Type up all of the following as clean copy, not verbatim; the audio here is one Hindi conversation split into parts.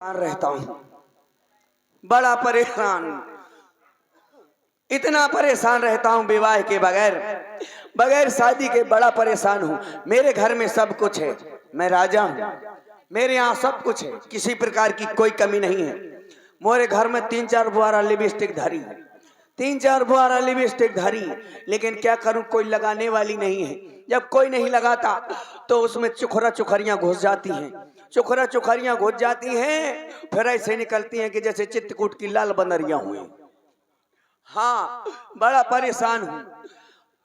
रहता हूँ, बड़ा परेशान, इतना परेशान रहता हूँ विवाह के बगैर, बगैर शादी के बड़ा परेशान हूँ। मेरे घर में सब कुछ है, मैं राजा हूँ, मेरे यहाँ सब कुछ है, किसी प्रकार की कोई कमी नहीं है। मेरे घर में 3-4 बुआरा लिपस्टिक धरी, 3-4 बुआरा लिपस्टिक धरी, लेकिन क्या करूँ, कोई लगाने वाली नहीं है। जब कोई नहीं लगाता तो उसमें चुखरा चुखरियां घुस जाती हैं, चुखरा चुखरियां घुस जाती हैं, फिर ऐसे निकलती हैं कि जैसे चित्रकूट की लाल बनरियां हुई। हाँ, बड़ा परेशान हूँ,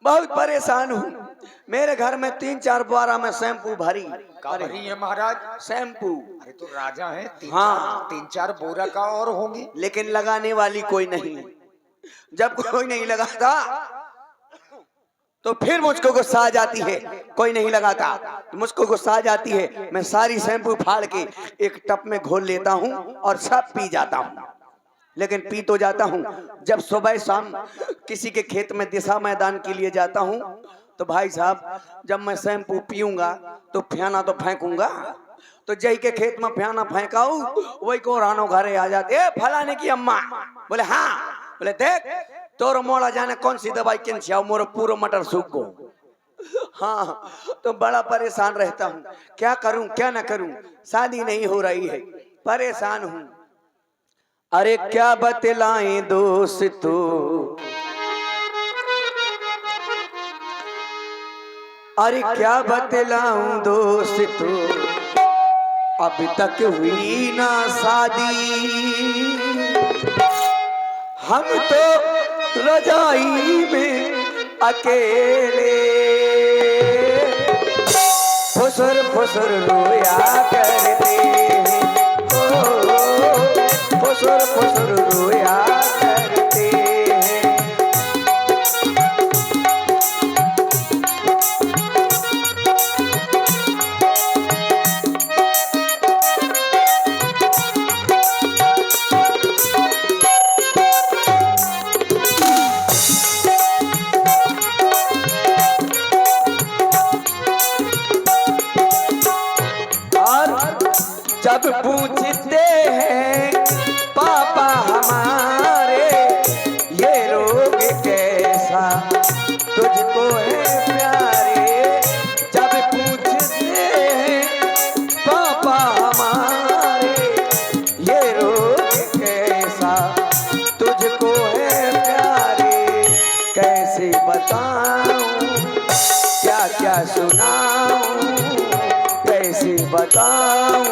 बहुत परेशान हूँ। मेरे घर में 3-4 बुआरा में शैम्पू भरी। भरी है महाराज? शैम्पू। अरे तो राजा है, हाँ, 3-4 बोरा का और होंगी, लेकिन लगाने वाली कोई नहीं। जब कोई नहीं लगाता तो फिर मुझको गुस्सा आ जाती है, कोई नहीं लगाता तो मुझको गुस्सा आ जाती है। मैं सारी शैम्पू फाड़ के एक टप में घोल लेता हूँ और सब पी जाता हूँ। लेकिन पी तो जाता हूँ, जब सुबह शाम किसी के खेत में दिशा मैदान के लिए जाता हूँ तो भाई साहब, जब मैं शैम्पू पीऊंगा तो फेना तो फेंकूंगा, तो जय के खेत में फेना फेंकाऊ, वही को रानो घरे आ जाते, ए फलाने की अम्मा। बोले हाँ, बोले देख तोर मोड़ा जाने कौन सी दवाई किन से आओ, मोर पूरा मटर सूख गो। हाँ, तो बड़ा परेशान रहता हूँ, क्या करूं क्या ना करूं, शादी नहीं हो रही है, परेशान हूँ। अरे क्या बतलाएं दोस्तों, अरे क्या बतलाऊं दोस्तों, अभी तक हुई ना शादी, हम तो रजाई में अकेले फुसर फुसर रोया करते हैं, फुसर फुसर रोया करते हैं। जब पूछते हैं पापा हमारे, ये रोग कैसा तुझको है प्यारे, जब पूछते हैं पापा हमारे, ये रोग कैसा तुझको है प्यारे, कैसे बताऊं क्या क्या सुनाऊं, कैसे बताऊं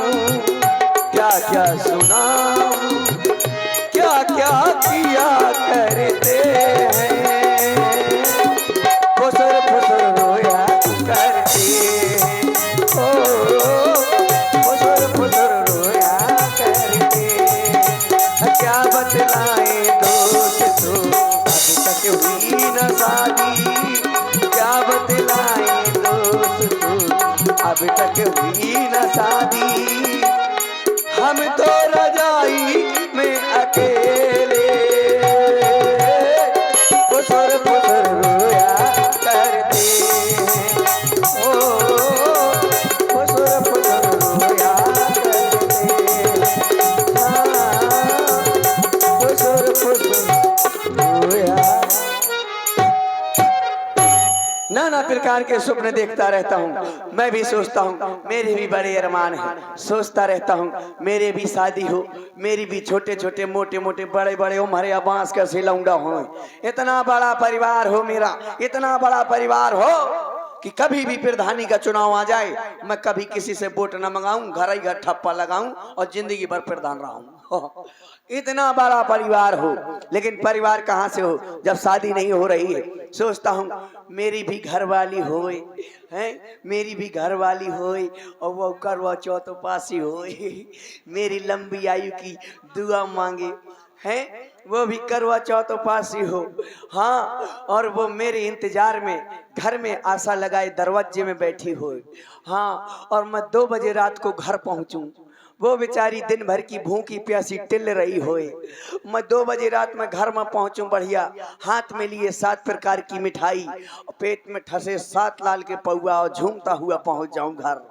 क्या क्या सुनाऊं, क्या क्या किया करते हैं, फुसर फुसर रोया करते हैं, ओ फुसर फुसर रोया करते हैं। क्या बतलाएं दोस्तों, अभी तक हुई न शादी, क्या बतलाएं दोस्तों, अभी तक हुई न शादी, हम तो रजाई में अकेले फुसर फुसर रोया करते हैं, ओ फुसर फुसर रोया करते हैं, हाँ, फुसर फुसर रोया। नाना प्रकार के सपने देखता रहता हूँ, मैं भी सोचता हूँ मेरे भी बड़े अरमान हैं, सोचता रहता हूँ मेरे भी शादी हो, मेरी भी छोटे छोटे मोटे मोटे बड़े बड़े उम्र बांस का सिलौंडा हो, इतना बड़ा परिवार हो मेरा, इतना बड़ा परिवार हो कि कभी भी प्रधानी का चुनाव आ जाए, मैं कभी किसी से वोट न मंगाऊं, घर ही घर ठप्पा लगाऊं और जिंदगी भर प्रधान रहूं। इतना बड़ा परिवार हो, लेकिन परिवार कहाँ से हो जब शादी नहीं हो रही है। सोचता हूँ मेरी भी घरवाली होए, हैं मेरी भी घरवाली होए और वो करवा चौथ पासी होए, मेरी लंबी आयु की दुआ मांगे, हैं वो भी करवा चौथ पासी हो, हाँ, और वो मेरे इंतजार में घर में आशा लगाए दरवाजे में बैठी हो, हाँ, और मैं 2 बजे रात को घर पहुंचूं, वो बेचारी दिन भर की भूखी प्यासी टिल रही होए, मैं 2 बजे रात में घर में पहुंचूं बढ़िया, हाथ में लिए 7 प्रकार की मिठाई, पेट में ठसे 7 लाल के पौआ और झूमता हुआ पहुंच जाऊं घर।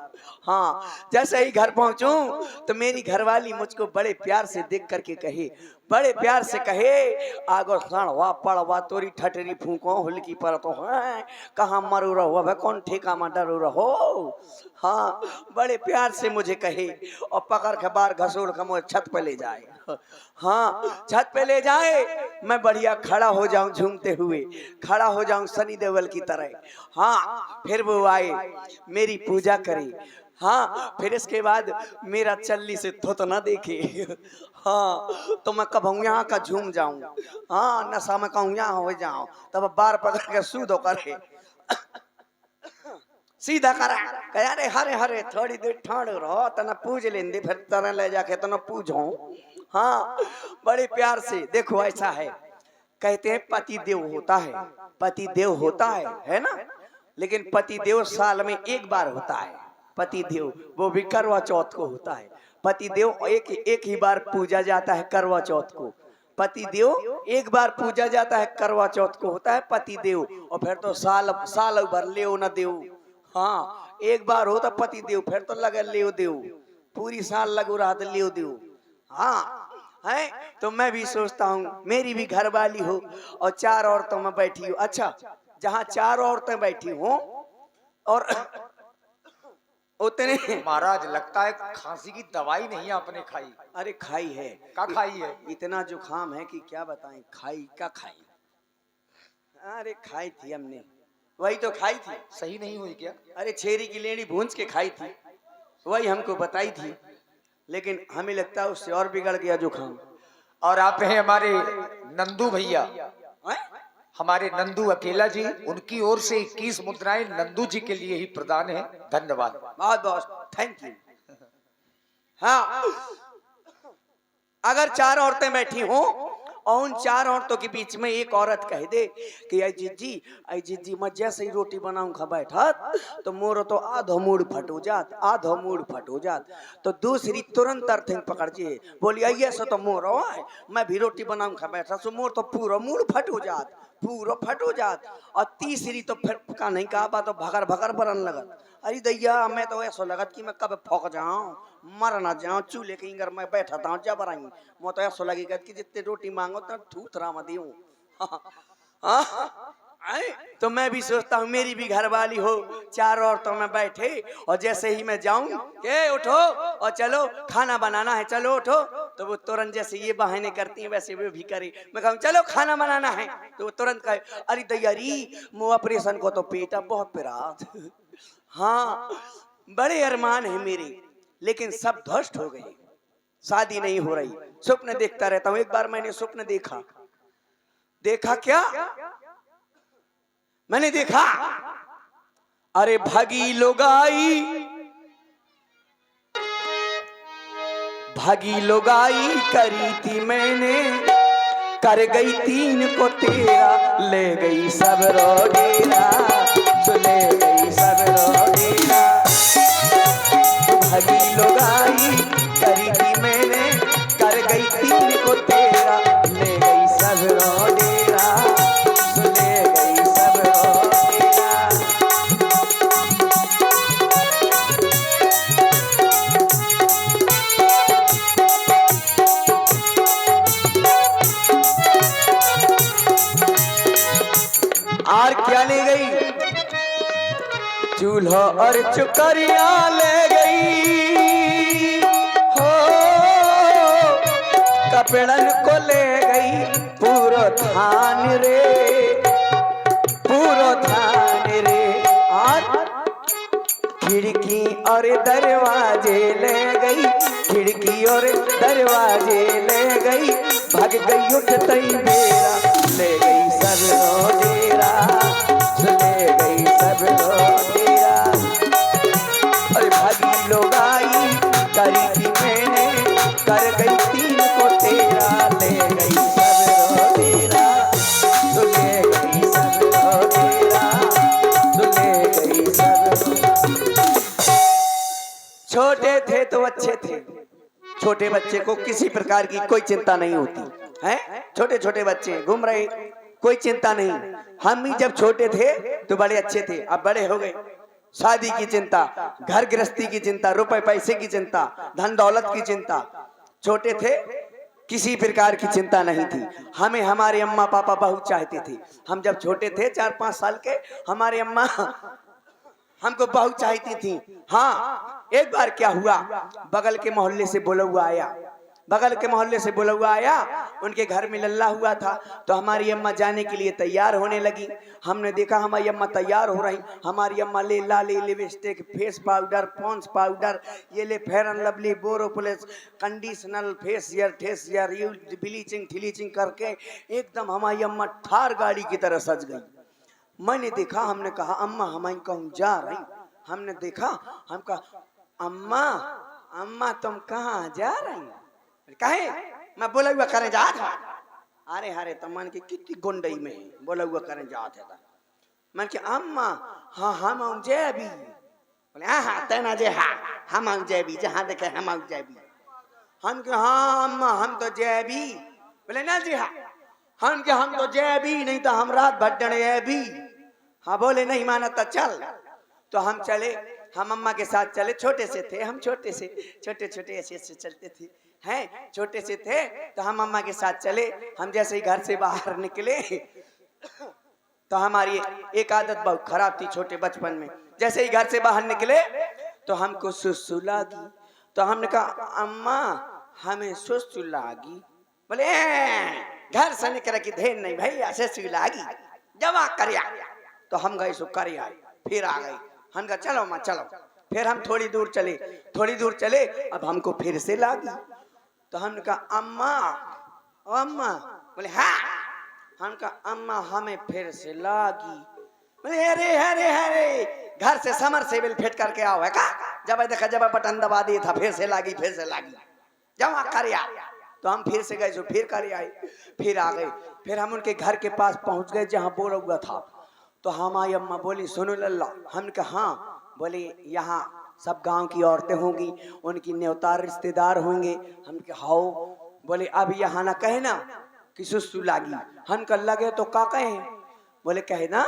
हाँ, जैसे ही घर पहुंचूं तो मेरी घरवाली मुझको बड़े प्यार से देख करके कहे, बड़े प्यार से कहे, आगो सणवा पड़वा तोरी ठटरी फूको हुलकी पर तो है कहाँ मरू रहो वे कौन ठेका में डरू रहो। हाँ, बड़े प्यार से मुझे कहे और पकड़ के बार घसूड़ के मुझे छत पे ले जाए। हाँ, छत पे ले जाए, मैं बढ़िया खड़ा हो जाऊं झूमते हुए, खड़ा हो जाऊं सनी देओल की तरह। हाँ, फिर वो आए मेरी पूजा करे। हाँ, फिर इसके बाद मेरा चल्ली से थोत ना देखे। हाँ, तो मैं कब यहाँ का झूम जाऊं। हाँ, नशा में कहूँ यहाँ हो जाऊं, तब बार पकड़ के सूदो करे सीधा करा कह रे हरे हरे थोड़ी देर ठाड़ रहो तना पूज लेंदे फिर तना ले जाके तना पूजो। हाँ, बड़े प्यार से देखो ऐसा है, कहते हैं पति देव होता है, पति देव होता है ना, लेकिन पति देव साल में एक बार होता है। पति देव वो भी करवा चौथ को होता है। पति देव एक ही बार पूजा जाता है करवा चौथ को। पति देव एक बार पूजा जाता है करवा चौथ को होता है पति देव, और फिर तो साल भर ले न देव। हाँ, एक बार होता पति देव, फिर तो लगे ले देव, पूरी साल लगो रहा तो ले देव। हाँ है, तो मैं भी सोचता हूँ मेरी भी घरवाली हो और 4 औरतों में बैठी हो। अच्छा, जहाँ 4 औरतें बैठी हो और उतने महाराज लगता है खांसी की दवाई नहीं आपने खाई। अरे खाई है, क्या खाई है? इतना जुखाम है कि क्या बताएं। खाई क्या खाई? अरे खाई थी हमने, वही तो खाई थी। सही नहीं हुई क्या? अरे छेरी की लेड़ी भूंज के खाई थी, वही हमको बताई थी, लेकिन हमें लगता है उससे और बिगड़ गया जुखाम। और आप हैं हमारे नंदू भैया, हमारे नंदू अकेला जी, उनकी ओर से 21 मुद्राएं नंदू जी के लिए ही प्रदान है। धन्यवाद, बहुत बहुत थैंक यू। हाँ, अगर 4 औरतें बैठी हों और उन 4 औरतों के बीच में एक औरत कह दे कि आई जिज्जी मैं जैसे ही रोटी बनाऊं खा बैठा तो मोर तो आधो मूड फट हो जात, आधो मूड फट हो जात। तो दूसरी तुरंत अर्थिंग पकड़ जे बोली आइए सो तो मोर मैं भी रोटी बनाऊं खा बैठा सो मोर तो पूरा मूड फट हो जात, पूरा फट हो जात। और तीसरी तो फिर का नहीं कहा बा तो भगर भगर बरन लगत। अरे दैया, मैं तो ऐसा लगत कि मैं कब फौक जाऊं, मर ना जाऊं, चूल्हे के इंगर में बैठा था जब रही मैं तो ऐसा लगेगा कि जितने रोटी मांगो तो थूथरा मत दियो। तो मैं भी सोचता हूँ मेरी भी घरवाली हो, 4 औरतों में बैठे और जैसे ही मैं जाऊं के उठो और चलो खाना बनाना है, चलो उठो, तो वो तुरंत जैसे ये बहाने करती हैं वैसे वो भी करे। मैं कहूँ चलो खाना बनाना है तो वो तुरंत कहे अरे दैयारी मुँह ऑपरेशन को तो पेटा बहुत पिरात। हाँ, बड़े अरमान है मेरे, लेकिन सब ध्वस्त हो गए, शादी नहीं हो रही। स्वप्न देखता रहता हूँ। एक बार मैंने स्वप्न देखा क्या मैंने देखा, अरे भागी लोगाई करी थी मैंने, कर गई 3 को 13, ले गई सब रोडेरा, तो ले गई सब रोडेरा। भागी लोगाई करी थी मैंने, कर गई 3 को 13, ले गई सब रोडेरा, तो ले गई सब रोडेरा। और क्या ले गई? चूल्हा और चुकरिया ले गई हो, कपड़न को ले गई पूरो थान रे, पूरो थान रे। और खिड़की और दरवाजे ले गई, खिड़की और दरवाजे ले गई, भाग गई उठते ही बेरा, ले गई सब रोडेरा, ले गई सब रोडेरा। अरे भागी लोगाई करी थी मैंने, कर गई 3 को 13, ले गई सब रोडेरा, तो ले गई सब रोडेरा, तो ले गई सब रोडेरा। छोटे थे तो अच्छे थे, छोटे बच्चे को किसी प्रकार की कोई चिंता नहीं होती है। छोटे छोटे बच्चे घूम रहे, कोई चिंता नहीं। हम भी जब छोटे थे तो बड़े अच्छे थे, अब बड़े हो गए शादी की चिंता, घर गृहस्थी की चिंता, रुपए पैसे की चिंता, धन दौलत की चिंता। छोटे थे किसी प्रकार की चिंता नहीं थी। हमें हमारे अम्मा पापा बहुत चाहते थे। हम जब छोटे थे 4-5 साल के, हमारे अम्मा हमको बहुत चाहती थी। हाँ, एक बार क्या हुआ, बगल के मोहल्ले से बुलौआ आया, बगल के मोहल्ले से बुलौआ आया, उनके घर में लल्ला हुआ था। तो हमारी अम्मा जाने के लिए तैयार होने लगी। हमने देखा हमारी अम्मा तैयार हो रही। हमारी अम्मा ले लाली lipstick, face powder, Pond's powder, ये ले Fair and Lovely, Boroplus, conditional, facial, bleaching ठिलीचिंग करके एकदम हमारी अम्मा ठार गाड़ी की तरह सज गई। मैंने देखा, हमने कहा अम्मा हमारी कहूँ जा रही। हमने देखा, हम कहा अम्मा अम्मा तुम कहाँ जा रही? कहे मैं बोला हुआ करे जा था। अरे हरे तमन की कितनी गुंडई में बोला हुआ करे जा था। मैं कि अम्मा हाँ हम आऊँ जैबी। बोले हाँ तेना जे हाँ हम आऊँ जैबी, जहाँ देखे हम आऊँ जैबी। हम के हाँ अम्मा हम तो जैबी। बोले ना जी हाँ हम के हम तो जैबी, नहीं तो हम रात भर डरे भी। हाँ बोले नहीं माना तो चल। तो हम चले, हम अम्मा के साथ चले। छोटे से थे हम, छोटे ऐसे चलते थे, हैं छोटे से थे। तो हम अम्मा के साथ चले। हम जैसे ही घर से बाहर निकले तो हमारी एक आदत बहुत खराब थी छोटे बचपन में। जैसे ही घर से बाहर निकले तो हमको सुसु लागी। तो हमने कहा अम्मा हमें सुसु लागी। बोले घर से निकल की धेर नहीं भैया, सुसु लागी जमा कर। तो हम गए सो कर आए, फिर आ गए। हम कहा चलो माँ चलो। फिर हम थोड़ी दूर चले, अब हमको फिर से लागी। तो हमने कहा अम्मा अम्मा। बोले हाँ। हम कहा अम्मा हमें फिर से लागी। बोले अरे अरे अरे घर से समर सेबिल फेंट करके आओ है का? जब देखा जब बटन दबा दिया था, फिर से लागी जमा कर। तो हम फिर से गए, सो फिर कर आए, फिर आ गए। फिर हम उनके घर के पास पहुंच गए जहाँ बोला हुआ था। तो हमारी अम्मा बोली सुनो लल्ला। हमने कहा हाँ। बोले यहाँ सब गांव की औरतें होंगी, उनकी न्योतार रिश्तेदार होंगे। हम कहा हाओ। बोले अब यहाँ ना कहे ना कि सुसु लागी। हम कर लगे तो का कहे? बोले कहे ना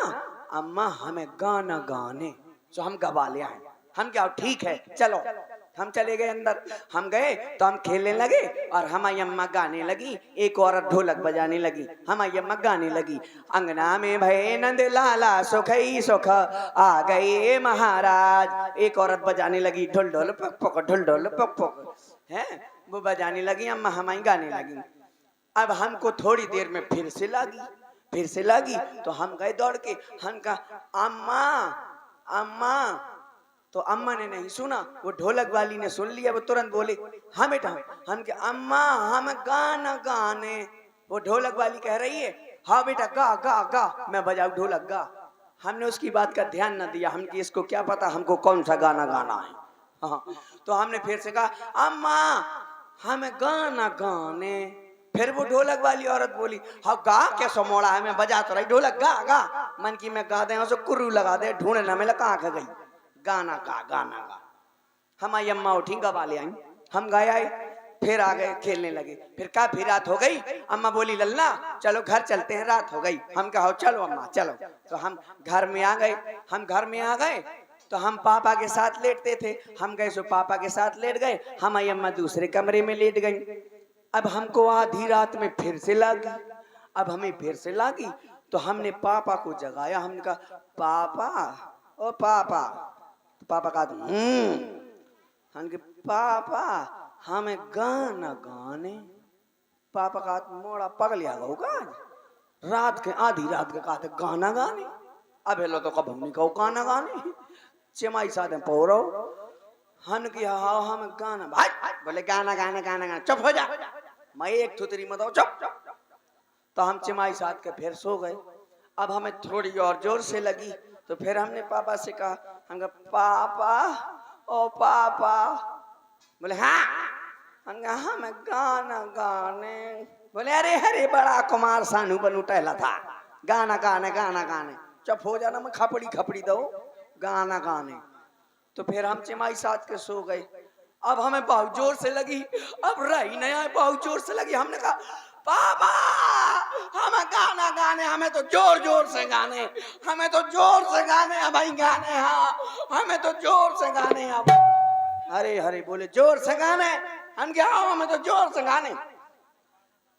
अम्मा हमें गाना गाने। तो हम गवा ले आए। हम क्या ठीक है चलो। हम चले गए अंदर। हम गए तो हम खेलने लगे और हमारी अम्मा गाने लगी। एक औरत ढोलक बजाने लगी, हमारी अम्मा गाने लगी। अंगना में भय नंद लाला सुखई सुख आ गए महाराज। एक औरत बजाने लगी ढोल ढोल पक पक है, वो बजाने लगी, अम्मा हमारी गाने लगी। अब हमको थोड़ी देर में फिर से लागी। तो हम गए दौड़ के। हम कहा अम्मा अम्मा। तो अम्मा ने नहीं सुना, वो ढोलक वाली ने सुन लिया। वो तुरंत बोले हाँ बेटा। हम के अम्मा हम गाना गाने। वो ढोलक वाली कह रही है हाँ बेटा गा गा गा, मैं बजाऊ ढोलक गा। हमने उसकी बात का ध्यान न दिया। हम कि इसको क्या पता हमको कौन सा गाना गाना है। हाँ, तो हमने फिर से कहा अम्मा हमें गाना गाने। फिर वो ढोलक वाली औरत बोली हाँ गा कैसो मोड़ा है, मैं बजा तो रही ढोलक गा गा। मन की मैं गा दे उसे कुर्रू लगा दे, ढूंढे ना मिला कहाँ गई। गाना गा। हमारी अम्मा उठी गवा ले आई। हम गाए आए, फिर आ गए खेलने लगे। फिर काफी रात हो गई। अम्मा बोली लल्ला चलो घर चलते हैं, रात हो गई। हम कहा चलो अम्मा चलो। तो हम घर में आ गए। तो हम पापा के साथ लेटते थे। हम गए सो पापा के साथ लेट गए। हमारी अम्मा दूसरे कमरे में लेट गई। अब हमको आधी रात में फिर से लागी। तो हमने पापा को जगाया। हमने कहा पापा ओ पापा। तो पापा कहा हमके पापा हमें गाना गाने। पापा कहा मोड़ा पगल होगा, रात के आधी रात के कहा गाना गाने। अब हेलो तो कब हमने कहो गाना गाने, चमाई साथ पोरो। हन की हाँ हम गाना भाई। बोले गाना चुप हो जा, मैं एक थुतरी मत चुप। तो हम चमाई साथ के फिर सो गए। अब हमें थोड़ी और जोर से लगी। तो फिर हमने पापा से कहा हम पापा ओ पापा। बोले हाँ। हम गाना गाने। बोले अरे अरे बड़ा कुमार सानू बनू टहला था, गाना गाने। चुप हो जाना, मैं खपड़ी दो गाना गाने। तो फिर हम चमाई साथ के सो गए। अब हमें बहुत जोर से लगी, अब रही नहीं आए, बहुत जोर से लगी। हमने कहा पापा हमें गाना गाने, हमें तो जोर से गाने, भाई गाने। हाँ हमें तो जोर से गाने आप। अरे हरे बोले जोर से गाने। हम क्या आओ हमें तो जोर से गाने।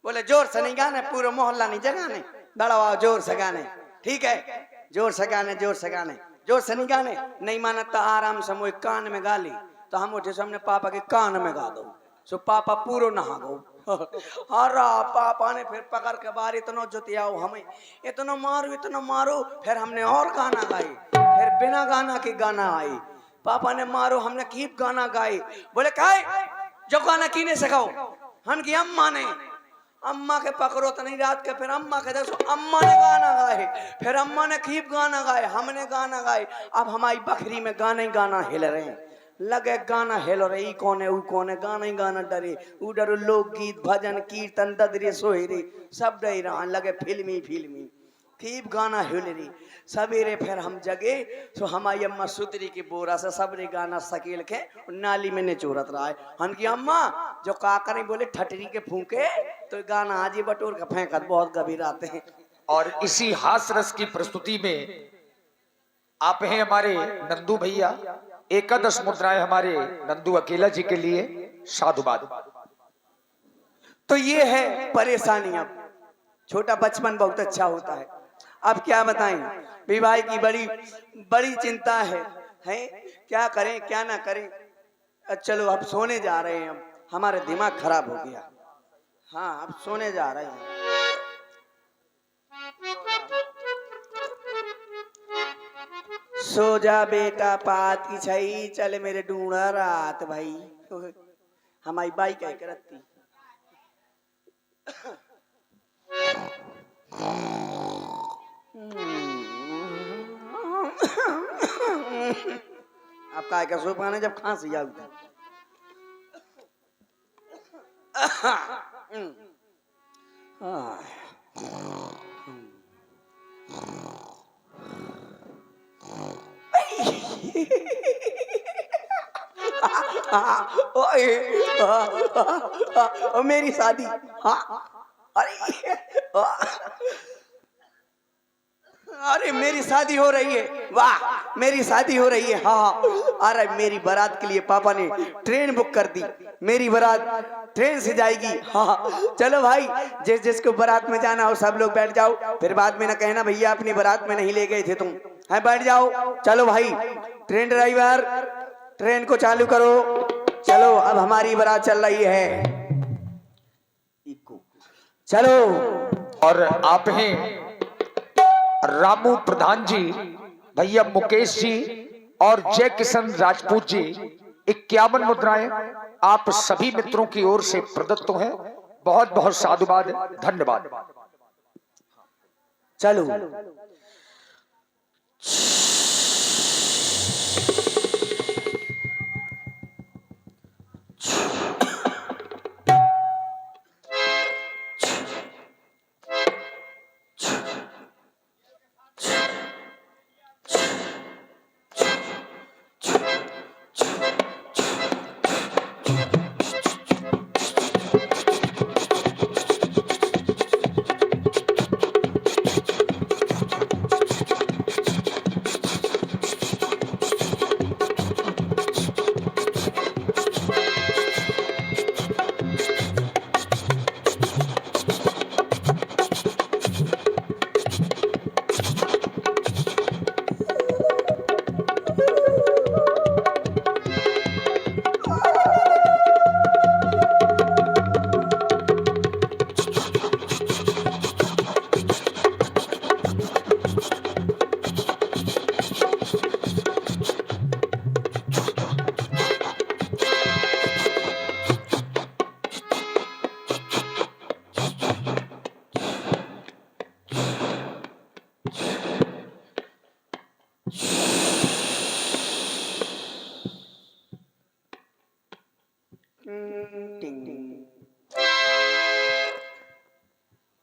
बोले जोर से नहीं गाने, पूरा मोहल्ला नहीं जगाने, बड़ा आओ जोर से गाने। ठीक है जोर से गाने, जोर से गाने, जोर से नहीं गाने। नहीं माना तो आराम से मुझे कान में गा ली। तो हम उठे सामने पापा के कान में गा दो, सो पापा पूरो नहा गो। हरा पापा ने फिर पकड़ के बार इतना जुतियाओ हमें, इतना मारो। फिर हमने और गाना गाई, फिर बिना गाना के गाना आई। पापा ने मारो, हमने कीप गाना गाए। बोले काय जो गाना कीने सिखाओ। हम की अम्मा ने, अम्मा के पकड़ो तो नहीं रात के, फिर अम्मा के देखो अम्मा ने गाना गाए, फिर अम्मा ने कीप गाना गाए, हमने गाना गाए। अब हमारी बकरी में गाना ही गाना हिल रहे हैं, लगे गाना हेलो रे, कौन है वो कौन है, गाना ही गाना डरे उडर, लोकगीत भजन कीर्तन ददरे सोहरे सब डे रहा लगे फिल्मी खूब गाना हिल रही। सवेरे फिर हम जगे तो हमारी अम्मा सुतरी की बोरा से सबरे गाना सकेल के नाली में निचोरत रहा है। हम की अम्मा जो का करें, बोले ठटरी के फूके तो गाना आजी बटोर का फेंकत, बहुत गंभीर आते हैं। और इसी हास रस की प्रस्तुति में आप हैं हमारे नंदू भैया। एकादश मुद्राएं हमारे नंदू अकेला जी के लिए साधुवाद। तो ये है परेशानी। अब छोटा बचपन बहुत अच्छा होता है। अब क्या बताएं, विवाह की बड़ी चिंता है क्या करें क्या ना करें। चलो अब सोने जा रहे हैं, हम हमारा दिमाग खराब हो गया। हाँ अब सोने जा रहे हैं। सो जा बेटा पात की छई, चले मेरे ढूंढा रात भाई। हमारी बाई कह करती। अब काय का सो पाने जब खांसी आती। ओ मेरी शादी। हाँ अरे मेरी शादी हो रही है, वाह मेरी शादी हो रही है। हाँ अरे मेरी बारात के लिए पापा ने ट्रेन बुक कर दी, मेरी बारात ट्रेन से जाएगी। हाँ चलो भाई, जिसको बारात में जाना हो सब लोग बैठ जाओ, फिर बाद में ना कहना भैया अपनी बारात में नहीं ले गए थे तुम। है बैठ जाओ, चलो भाई ट्रेन ड्राइवर ट्रेन को चालू करो। चलो अब हमारी बारात चल रही है, चलो। और आप हैं रामू प्रधान जी, भैया मुकेश जी और जय किशन राजपूत जी। 51 मुद्राएं आप सभी मित्रों की ओर से प्रदत्त हैं। बहुत बहुत साधुवाद, धन्यवाद। चलो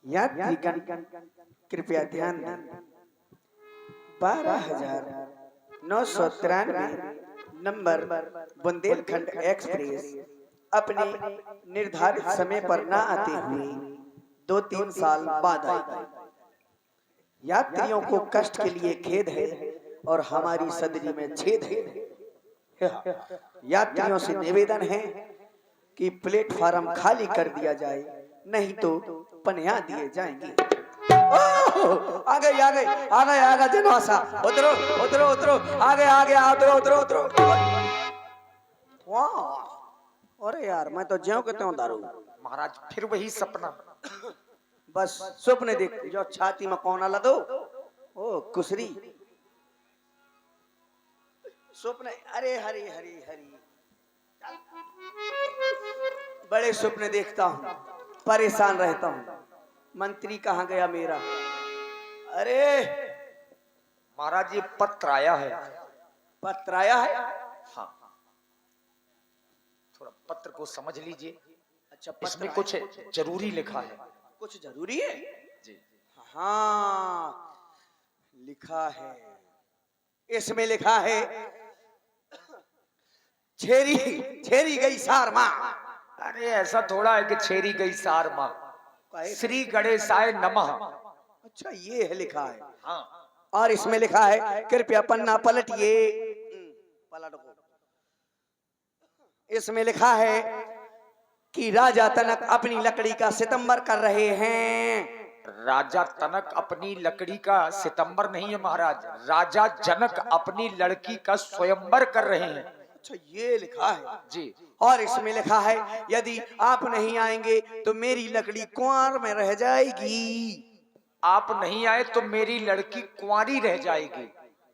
यात्रीगण कृपया ध्यान दें। 12,993 नंबर बुंदेलखंड एक्सप्रेस अपने निर्धारित समय पर न आते हुए 2-3 साल बाद आई। यात्रियों को कष्ट के लिए खेद है। और हमारी सदरी में छेद है। यात्रियों से निवेदन है कि प्लेटफार्म खाली कर दिया जाए, नहीं तो पनिया दिए जाएंगे। आ गए आ गए आ गए आ गए जनवासा, उतरो उतरो उतरो, आ गए आ गए, उतरो उतरो उतरो। वाह, अरे यार मैं तो ज्यों के त्यों दारू। महाराज फिर वही सपना। बस स्वप्न देख जो छाती में कौन आला दो, ओ कुसरी स्वप्न। अरे हरी हरी हरी, बड़े स्वप्न देखता हूँ, परेशान रहता हूँ। मंत्री कहाँ गया मेरा? अरे महाराज ये पत्र आया है। पत्र आया है? हाँ, थोड़ा पत्र को समझ लीजिए। अच्छा, इसमें कुछ जरूरी लिखा है। कुछ जरूरी है जी। हाँ, लिखा है, इसमें लिखा है छेरी छेरी गई सार माँ। अरे ऐसा थोड़ा है कि छेरी गई सार माँ। श्री गणेशाय नमः। अच्छा ये है लिखा है। हाँ। और इसमें लिखा है कृपया पन्ना पलटिए। पलट को। इसमें लिखा है कि राजा तनक अपनी लकड़ी का सितंबर कर रहे हैं। राजा तनक अपनी लकड़ी का सितंबर नहीं है महाराज, राजा जनक अपनी लड़की का स्वयंवर कर रहे हैं। अच्छा ये लिखा है जी। और इसमें लिखा है यदि आप नहीं आएंगे तो मेरी लकड़ी कुंवार में रह जाएगी। आप नहीं आए तो मेरी लड़की कुंवारी रह जाएगी।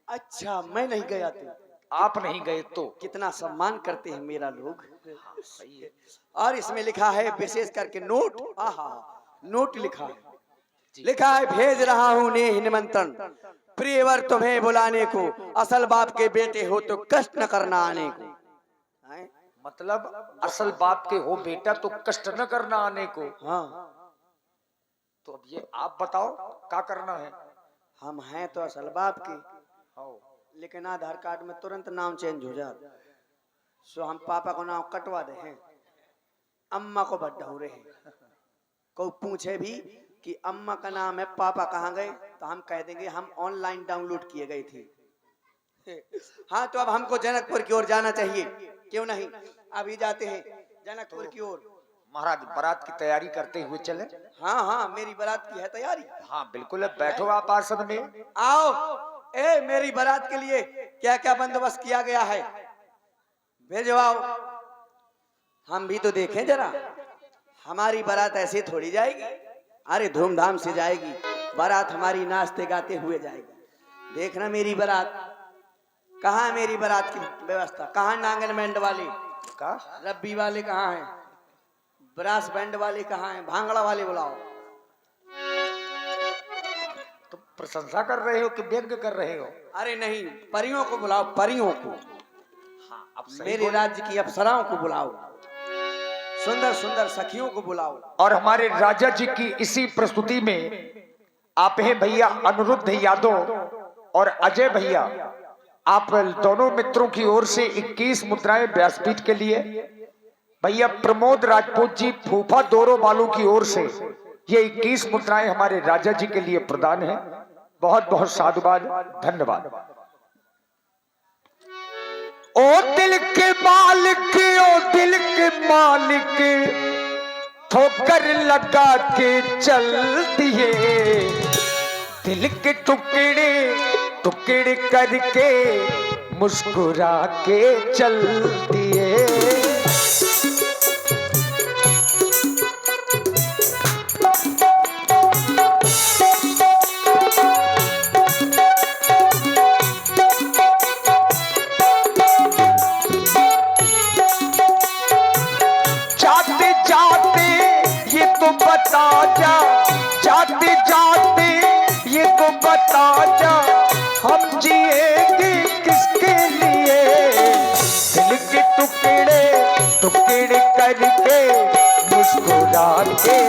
अच्छा मैं नहीं गया तो? आप नहीं गए तो? कितना सम्मान करते हैं मेरा लोग। सही है। और इसमें लिखा है विशेष करके नोट, आहा नोट लिखा है, लिखा है भेज रहा हूँ ने निमंत्रण, प्रियवर तुम्हें बुलाने को, असल बाप के बेटे हो तो कष्ट न करना आने को। मतलब असल बाप के हो बेटा तो कष्ट न करना आने को। हाँ तो अब ये आप बताओ क्या करना है? हम हैं तो असल बाप के, लेकिन आधार कार्ड में तुरंत नाम चेंज हो जाता, सो हम पापा को नाम कटवा दे हैं, अम्मा को बड्ढा रहे हैं। कोई पूछे भी कि अम्मा का नाम है पापा कहाँ गए, तो हम कह देंगे हम ऑनलाइन डाउनलोड किए गए थे। हाँ तो अब हमको जनकपुर की ओर जाना चाहिए, क्यों नहीं अभी जाते हैं जनकपुर की ओर। महाराज बारात की तैयारी करते हुए चले। हाँ हाँ मेरी बारात की है तैयारी। हाँ बिल्कुल, अब बैठो आप आसन में। आओ, ए मेरी बारात के लिए क्या क्या बंदोबस्त किया गया है भेजवाओ, हम भी तो देखें जरा। हमारी बारात ऐसे थोड़ी जाएगी, अरे धूमधाम से जाएगी बारात, हमारी नाचते गाते हुए जाएगी। देखना मेरी बारात कहाँ है, मेरी बारात की व्यवस्था कहाँ, नांगन बैंड वाले का रब्बी वाले कहाँ हैं, ब्रास बैंड वाले कहाँ हैं, भांगड़ा वाले बुलाओ। तो प्रशंसा कर रहे हो कि व्यंग कर रहे हो? अरे नहीं, परियों को बुलाओ, परियों को। हाँ, अब सही मेरे राज्य की अप्सराओं को बुलाओ, सुंदर सुंदर सखियों को बुलाओ। और हमारे राजा जी की इसी प्रस्तुति में आप हैं भैया अनिरुद्ध यादव और अजय भैया, आप दोनों मित्रों की ओर से 21 मुद्राएं व्यासपीठ के लिए, भैया प्रमोद राजपूत जी फूफा दोरो बालू की ओर से ये 21 मुद्राएं हमारे राजा जी के लिए प्रदान है। बहुत बहुत साधुवाद, धन्यवाद। ओ दिल के मालिक, ओ दिल के मालिक, ठोकर लगा के चल दिए, दिल के टुकड़े टुकड़े करके मुस्कुरा के चल दिए। जाते जाते ये तो बता जा, जाते जाते ये तो बता जा, हम जिएंगे किसके लिए, दिल के टुकड़े टुकड़े करके मुस्कुरा के